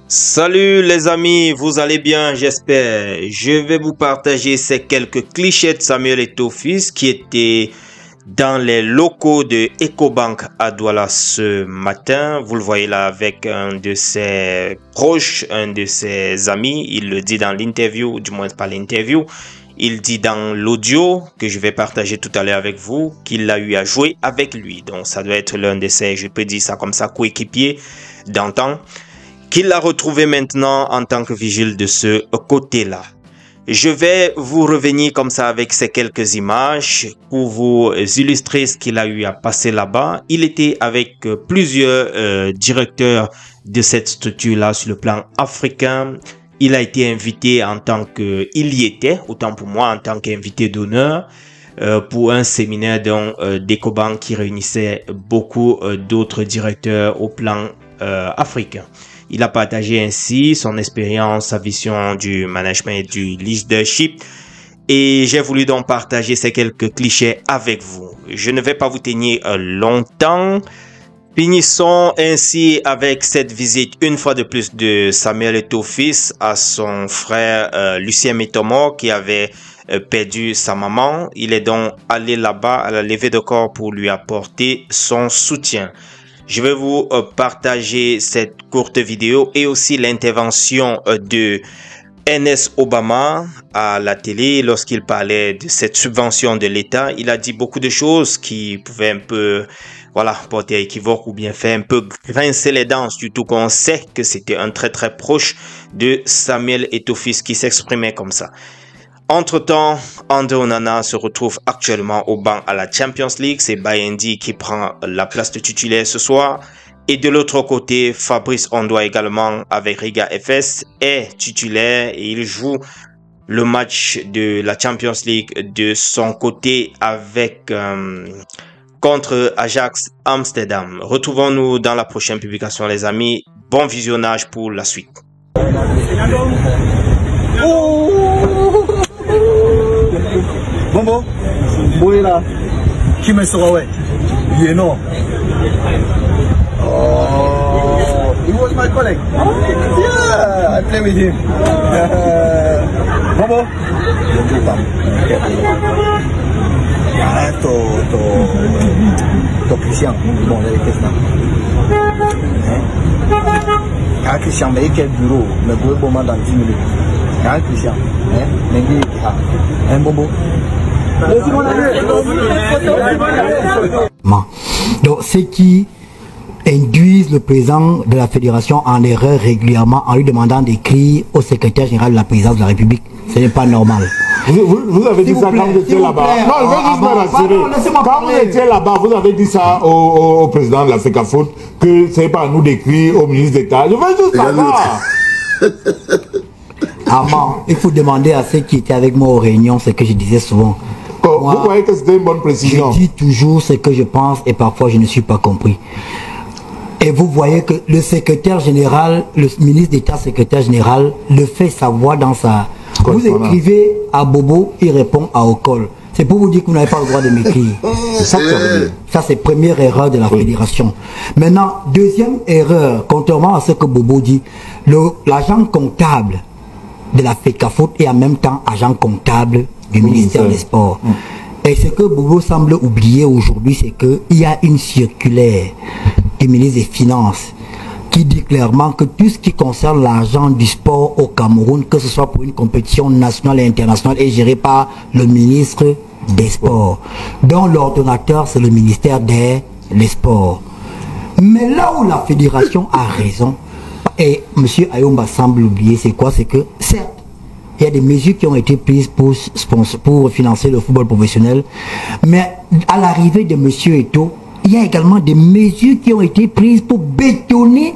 Salut les amis, vous allez bien, j'espère. Je vais vous partager ces quelques clichés de Samuel Eto'o-Fils qui étaient dans les locaux de Ecobank à Douala ce matin. Vous le voyez là avec un de ses proches, un de ses amis. Il le dit dans l'interview, du moins pas l'interview. Il dit dans l'audio que je vais partager tout à l'heure avec vous qu'il a eu à jouer avec lui. Donc ça doit être l'un de ses, je peux dire ça comme ça, coéquipiers d'antan, qu'il l'a retrouvé maintenant en tant que vigile de ce côté-là. Je vais vous revenir comme ça avec ces quelques images pour vous illustrer ce qu'il a eu à passer là-bas. Il était avec plusieurs directeurs de cette structure-là sur le plan africain. Il a été invité en tant que, il y était, autant pour moi, en tant qu'invité d'honneur pour un séminaire d'Ecobank qui réunissait beaucoup d'autres directeurs au plan africain. Il a partagé ainsi son expérience, sa vision du management et du leadership. Et j'ai voulu donc partager ces quelques clichés avec vous. Je ne vais pas vous tenir longtemps. Finissons ainsi avec cette visite une fois de plus de Samuel Eto'o-Fils à son frère Lucien Mettomor qui avait perdu sa maman. Il est donc allé là-bas à la levée de corps pour lui apporter son soutien. Je vais vous partager cette courte vidéo et aussi l'intervention de NS Obama à la télé lorsqu'il parlait de cette subvention de l'État. Il a dit beaucoup de choses qui pouvaient un peu, voilà, porter à équivoque ou bien faire un peu grincer les dents, surtout qu'on sait que c'était un très proche de Samuel Eto'o-Fils qui s'exprimait comme ça. Entre-temps, Andre Onana se retrouve actuellement au banc à la Champions League. C'est Bayandi qui prend la place de titulaire ce soir. Et de l'autre côté, Fabrice Ondoa également avec Riga FS est titulaire et il joue le match de la Champions League de son côté avec contre Ajax Amsterdam. Retrouvons-nous dans la prochaine publication les amis. Bon visionnage pour la suite. Bombo, boy là, qui me sera ouais, you know. Oh, he was my colleague. Yeah, I play with him. Bombo, to Christian, bon là qu'est-ce que Christian mais quel bureau, mais boy bon dans 10 minutes. Christian, hein, Bombo. Donc, ceux qui induisent le président de la fédération en erreur régulièrement en lui demandant d'écrire au secrétaire général de la présidence de la République, ce n'est pas normal. Vous avez dit ça quand vous étiez là-bas. Non, je veux juste me rassurer. Quand vous étiez là-bas, vous avez dit ça au président de la FECAFOOT que ce n'est pas à nous d'écrire au ministre d'État. Je veux juste savoir. Armand, il faut demander à ceux qui étaient avec moi aux réunions ce que je disais souvent. Moi, vous voyez que c'était une bonne précision. Je dis toujours ce que je pense et parfois je ne suis pas compris. Et vous voyez que le secrétaire général, le ministre d'État secrétaire général, le fait savoir dans sa... Vous écrivez à Bobo, il répond à Okol. C'est pour vous dire que vous n'avez pas le droit de m'écrire. Ça, c'est première erreur de la fédération. Maintenant, deuxième erreur, contrairement à ce que Bobo dit, l'agent comptable de la FECAFOOT et en même temps agent comptable du ministère des Sports. Et ce que Bobo semble oublier aujourd'hui, c'est qu'il y a une circulaire du ministre des Finances qui dit clairement que tout ce qui concerne l'argent du sport au Cameroun, que ce soit pour une compétition nationale et internationale, est géré par le ministre des Sports, dont l'ordonnateur c'est le ministère des Sports. Mais là où la fédération a raison, et M. Ayomba semble oublier, c'est quoi? C'est que, certes, il y a des mesures qui ont été prises pour financer le football professionnel, mais à l'arrivée de M. Eto'o, il y a également des mesures qui ont été prises pour bétonner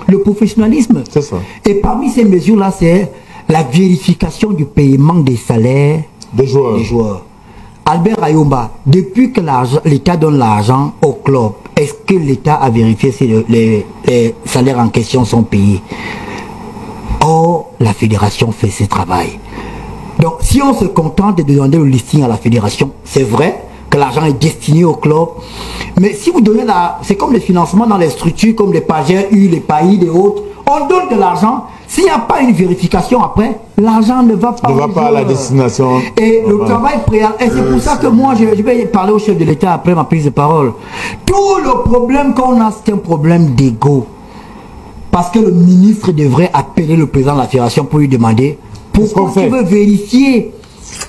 le professionnalisme. C'est ça. Et parmi ces mesures-là, c'est la vérification du paiement des salaires des joueurs. Albert Ayomba, depuis que l'État donne l'argent au club, est-ce que l'État a vérifié si les salaires en question sont payés? Or, la fédération fait ce travail. Donc, si on se contente de demander le listing à la fédération, c'est vrai que l'argent est destiné au club. Mais si vous donnez c'est comme les financements dans les structures comme les PAGER, les PAID et autres, On donne de l'argent. S'il n'y a pas une vérification après, l'argent ne va pas, à la destination. Et le travail préalable. Et c'est pour ça que moi, je vais parler au chef de l'État après ma prise de parole. Tout le problème qu'on a, c'est un problème d'ego. Parce que le ministre devrait appeler le président de la fédération pour lui demander pourquoi il veut vérifier.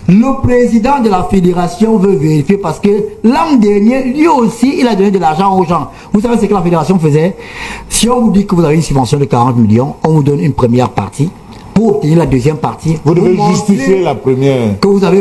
Le président de la fédération veut vérifier parce que l'an dernier, lui aussi, il a donné de l'argent aux gens. Vous savez ce que la fédération faisait? Si on vous dit que vous avez une subvention de 40 millions, on vous donne une première partie. Pour obtenir la deuxième partie, vous devez justifier la première. Que vous avez